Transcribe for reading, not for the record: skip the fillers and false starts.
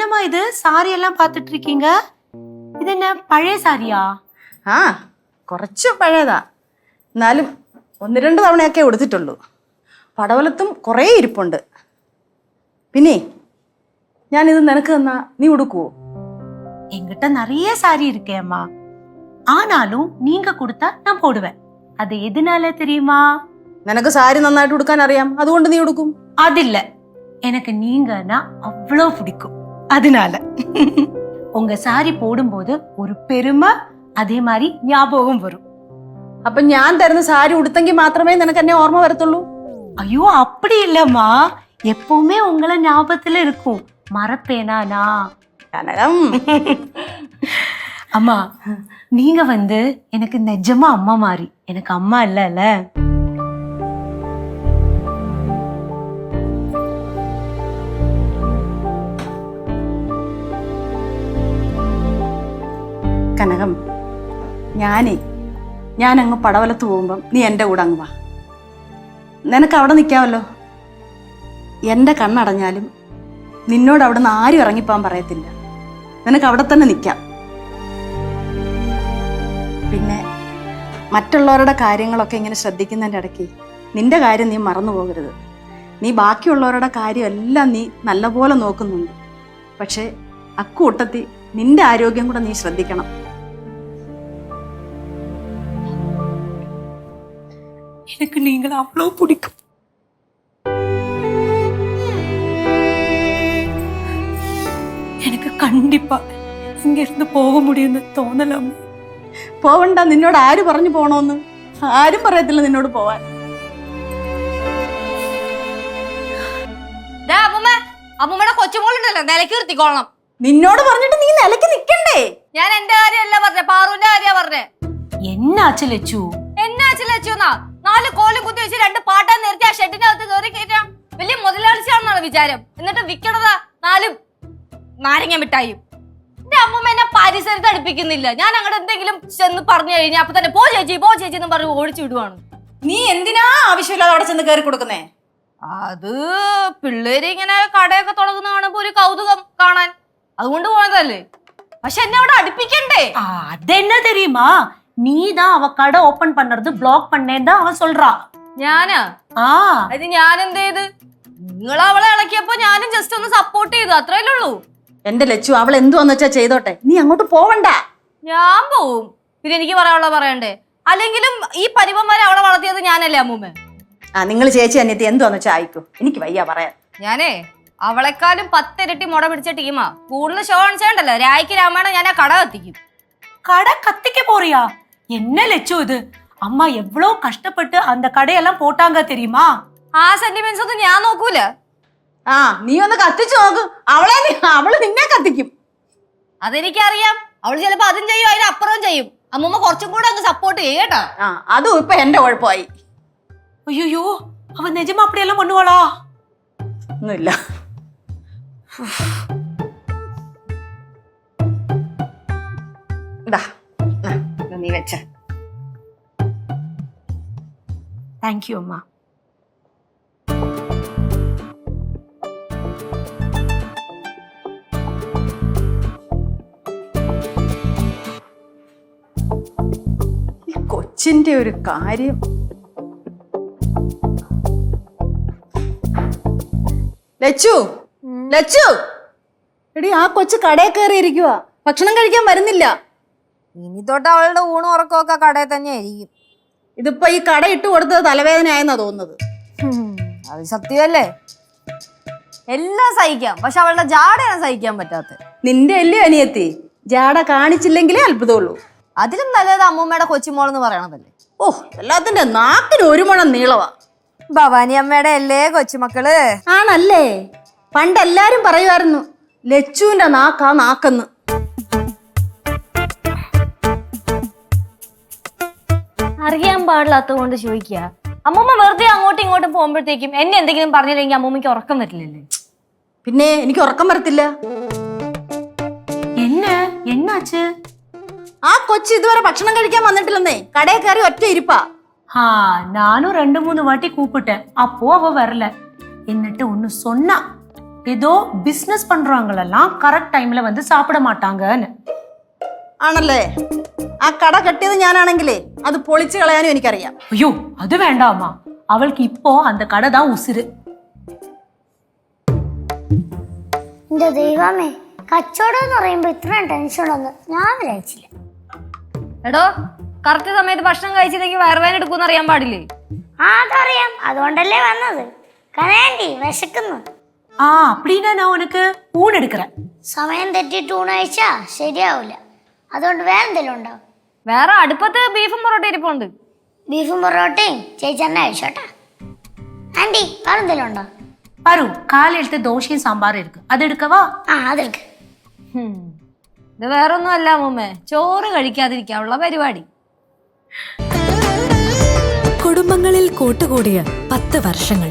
என்னம்மா இது சாரி எல்லாம் பார்த்துட்டு இருக்கீங்க? ഇത് എന്നാ പഴയ സാരിയാ? ആ കുറച്ച് പഴയതാ, എന്നാലും 1-2 തവണയൊക്കെ ഉടുത്തിട്ടുള്ളൂ. പടവലത്തും കുറേ ഇരിപ്പുണ്ട്. പിന്നെ ഞാനിത് നിനക്ക് തന്നാ നീ ഉടുക്കുവോ? என்கிட்ட நிறைய சாரி இருக்கே அம்மா, ஆனாலும் நீங்க கொடுத்தா நான் போடுவேன். அது எதனால தெரியுமா? നിനക്ക് സാരി നന്നായിട്ട് ഉടുക്കാൻ അറിയാം, അതുകൊണ്ട് നീ ഉടുക്കും. அதில்ல, எனக்கு நீங்கன்னா அவ்வளோ பிடிக்கும், அதனால. உங்க சாரி போடும்போது ஒரு பெருமை, அதே மாதிரி ஞாபகம் வரும். അപ്പൊ ഞാൻ തരുന്ന സാരി ഉടുത്തെങ്കിൽ മാത്രമേ നിനക്ക് എന്നെ ഓർമ്മ വരത്തുള്ളൂ? ஐயோ அப்படி இல்லம்மா, எப்பவுமே உங்களை ஞாபகத்துல இருக்கும். மறப்பேனா? കനകം. அம்மா, நீங்க எனக்கு நிஜமா அம்மா மாதிரி. எனக்கு அம்மா இல்ல. കനകം, ഞാൻ അങ്ങ് പടവലത്ത് പോകുമ്പം നീ എൻ്റെ കൂടെ അങ്ങ് വാ. നിനക്ക് അവിടെ നിൽക്കാമല്ലോ. എൻ്റെ കണ്ണടഞ്ഞാലും നിന്നോട് അവിടെ നിന്ന് ആരും ഇറങ്ങിപ്പോകാൻ പറയത്തില്ല. നിനക്ക് അവിടെ തന്നെ നിൽക്കാം. പിന്നെ മറ്റുള്ളവരുടെ കാര്യങ്ങളൊക്കെ ഇങ്ങനെ ശ്രദ്ധിക്കുന്നതിൻ്റെ ഇടയ്ക്ക് നിന്റെ കാര്യം നീ മറന്നു പോകരുത്. നീ ബാക്കിയുള്ളവരുടെ കാര്യം എല്ലാം നീ നല്ലപോലെ നോക്കുന്നുണ്ട്. പക്ഷേ അക്കൂട്ടത്തിൽ നിന്റെ ആരോഗ്യം കൂടെ നീ ശ്രദ്ധിക്കണം. எனக்கு நீங்கள் அவ்வளோ பிடிக்கும். எனக்கு கண்டிப்பா இங்க இருந்து போக முடியும்னு തോന്നലാം. പോവണ്ട, നിന്നോട് ആര് പറഞ്ഞു പോണോന്ന്? ആരും പറയത്തില്ല നിന്നോട് പോവാൻ. അമ്മൂമ്മയുടെ കൊച്ചുമോളുണ്ടല്ലോ, നിലയ്ക്ക് നിർത്തിക്കോളണം. നിന്നോട് പറഞ്ഞിട്ട് നീ നിലയ്ക്ക് നിക്കണ്ടേ? ഞാൻ എന്റെ കാര്യമല്ല പറഞ്ഞേ, പാറുവിന്റെ കാര്യ പറഞ്ഞേ. എന്നാച്ചു ലച്ചു? എന്നാച്ചു ലച്ചുന്നാ? 4 കോലും കുത്തി വെച്ച് 2 പാട്ടാൻ നിർത്തി ആ ഷെഡിനകത്ത് കയറി കയറ്റാം. വലിയ മുതലാളിച്ചാണെന്നാണ് വിചാരം. എന്നിട്ട് വിക്കണതാ 4 നാരങ്ങ മിഠായും. എന്റെ അമ്മൂമ്മ എന്നെ പരിസരത്ത് അടുപ്പിക്കുന്നില്ല. ഞാൻ അങ്ങോട്ട് എന്തെങ്കിലും ചെന്ന് പറഞ്ഞു കഴിഞ്ഞാൽ അപ്പൊ തന്നെ പോ ചേച്ചി എന്ന് പറഞ്ഞ് ഓടിച്ചു വിടുവാണ്. നീ എന്തിനാ ആവശ്യമില്ലാതെ അവിടെ ചെന്ന് കയറി കൊടുക്കുന്നേ? അത് പിള്ളേര് ഇങ്ങനെ കടയൊക്കെ തുടങ്ങുന്ന കാണുമ്പോ ഒരു കൗതുകം കാണാൻ, അതുകൊണ്ട് പോയതല്ലേ. പക്ഷെ എന്നെ അവിടെ അടുപ്പിക്കണ്ടേ? അതെന്നാ தெரியுமா? நீதான் அவ கடை ஓபன் பண்றது பிளாக் பண்ணேன்னு அவன் சொல்றா. ഞാനാ? അത് ഞാൻ എന്ത് ചെയ്ത്? നിങ്ങൾ അവളെ ഇളക്കിയപ്പോ ഞാനും ജസ്റ്റ് ഒന്ന് സപ്പോർട്ട് ചെയ്തു, അത്രയല്ലേ ഉള്ളൂ. എന്റെ ലച്ചു, അവൾ എന്തുവന്ന് വെച്ചാ ചെയ്തോട്ടെ, നീ അങ്ങോട്ട് പോവണ്ട. ഞാൻ പോവും. പിന്നെ എനിക്ക് പറയാനുള്ള പറയണ്ടേ? അല്ലെങ്കിലും ഈ പരിവന്മാരെ അവളെ വളർത്തിയത് ഞാനല്ലേ അമ്മൂമ്മ. നിങ്ങൾ ചേച്ചി അനിയത്തി എന്തുവന്ന് വെച്ചാ ആയിക്കോ, എനിക്ക് വയ്യ പറയാൻ. ഞാനേ അവളെക്കാളും 10 ഇരട്ടി മുട പിടിച്ച ടീമാ. കൂടുതൽ ഷോ കാണിച്ചേണ്ടല്ലോ, രായ്ക്ക് രാമായണം ഞാൻ ആ കട കത്തിക്കും. கடை கத்திக்க போறியா? என்ன லட்சு இது? அம்மா எவ்வளோ கஷ்டப்பட்டு அந்த கடையெல்லாம் போட்டாங்க தெரியுமா? ആ സെന്റിമെന്റ്സ് ഒന്നും ഞാൻ നോക്കൂല. നീ ഒന്ന് കത്തിച്ചു നോക്ക്. അവള് നിന്നെ കത്തിക്കും. അതെനിക്കറിയാം. അവള് ചിലപ്പോ അതും ചെയ്യും, അതിനപ്പുറവും ചെയ്യും. അമ്മൂമ്മ കുറച്ചും കൂടെ അങ്ങ് സപ്പോർട്ട് ചെയ്യട്ടോ. അതും ഇപ്പൊ എന്റെ കുഴപ്പമായി. ஐயோ, அவ நிஜமா அப்படியெல்லாம் பண்ணுவாளா? ഒന്നുമില്ല. നീ വെച്ച. தேங்க்யூ அம்மா. ഈ കൊച്ചിന്റെ ഒരു കാര്യം. ലച്ചു, എടി ആ കൊച്ചു കടയിൽ കയറിയിരിക്കുവാ, ഭക്ഷണം കഴിക്കാൻ വരുന്നില്ല. ഇനി തൊട്ട് അവളുടെ ഊണും ഉറക്കമൊക്കെ കടയിൽ തന്നെ ആയിരിക്കും. ഇതിപ്പോ ഈ കട ഇട്ട് കൊടുത്തത് തലവേദനയായെന്നാ തോന്നുന്നത്. അത് സത്യമല്ലേ? എല്ലാം സഹിക്കാം, പക്ഷെ അവളുടെ ജാടയാണ് സഹിക്കാൻ പറ്റാത്ത. നിന്റെ അല്ലേ അനിയത്തി, ജാട കാണിച്ചില്ലെങ്കിലേ അത്ഭുതമുള്ളൂ. അതിലും നല്ലത് അമ്മൂമ്മയുടെ കൊച്ചുമോളെന്ന് പറയണതല്ലേ. എല്ലാത്തിന്റെ നാക്കിന് 1 മുഴം നീളവാ. ഭവാനി അമ്മയുടെ അല്ലേ കൊച്ചുമക്കള്? ആണല്ലേ? പണ്ടെല്ലാരും പറയുമായിരുന്നു ലച്ചുവിന്റെ നാക്കെന്ന്. അറിയാൻ പാടില്ലാത്തത് കൊണ്ട് ചോദിക്കുക. അമ്മൂമ്മ വെറുതെ അങ്ങോട്ടും ഇങ്ങോട്ടും പോകുമ്പോഴത്തേക്കും എന്നെ എന്തെങ്കിലും പറഞ്ഞില്ലെങ്കിൽ അമ്മൂമ്മയ്ക്ക് ഉറക്കം വരില്ലല്ലേ? പിന്നെ എനിക്ക് ഉറക്കം വരത്തില്ല. എന്നാച്ച്? ആ കൊച്ചു ഇതുവരെ ഭക്ഷണം കഴിക്കാൻ വന്നിട്ടില്ലെന്നേ, കടയിൽ കയറി ഒറ്റ ഇരിപ്പാ. நானும் 2-3 வாட்டி கூப்பிட்டேன், அப்போ அவ வரல. എന്നിട്ട് ഒന്ന് சொன்னா, ஏதோ பிசினஸ் பண்றவங்களெல்லாம் கரெக்ட் டைம்ல வந்து சாப்பிட மாட்டாங்கன்னு. ആണല്ലേ? ആ കട കെട്ടിയത് ഞാനാണെങ്കിലേ അത് പൊളിച്ചു കളയാനും എനിക്കറിയാം. ஐயோ அது வேண்டாமா, அவளுக்கு இப்போ அந்த கடை தான் உசுரு. എന്റെ ദൈവമേ, കച്ചവടം എന്ന് പറയുമ്പോ ഇത്രയും ടെൻഷനൊന്നും ഞാൻ വിചാരിച്ചില്ല. എടോ, കറക്റ്റ് സമയത്ത് ഭക്ഷണം കഴിച്ചില്ലെങ്കിൽ വയറുവേദന എടുക്കുമെന്ന് അറിയാൻ പാടില്ലേ? അതറിയാം, അതുകൊണ്ടല്ലേ വന്നത്. കനേണ്ടി വിശക്കുന്നു. அப்படின்னா நான் உனக்கு ஊன் எடுக்கிறேன். സമയം തെറ്റിട്ട് ഊണയച്ചാ ശരിയാവില്ല. അതുകൊണ്ട് വേറെ എന്തെങ്കിലും ഉണ്ടോ? വേറെ അടുപ്പത്ത് ബീഫും പൊറോട്ട ഇരിപ്പുണ്ട്. ബീഫും പൊറോട്ടയും ചേച്ചി തന്നെ കഴിച്ചോട്ടെ. ആന്റി വേറെ എന്തെങ്കിലും ഉണ്ടോ? பாரு, காலையிலത്തെ ദോശയും സാമ്പാറും இருக்கு, അത് എടുക്കവാ? അതെടുക്ക്. ഇത് വേറൊന്നും അല്ല അമ്മൂമ്മേ, ചോറ് കഴിക്കാതിരിക്കാനുള്ള പരിപാടി. കുടുംബങ്ങളിൽ കൂട്ടുകൂടിയ 10 വർഷങ്ങൾ.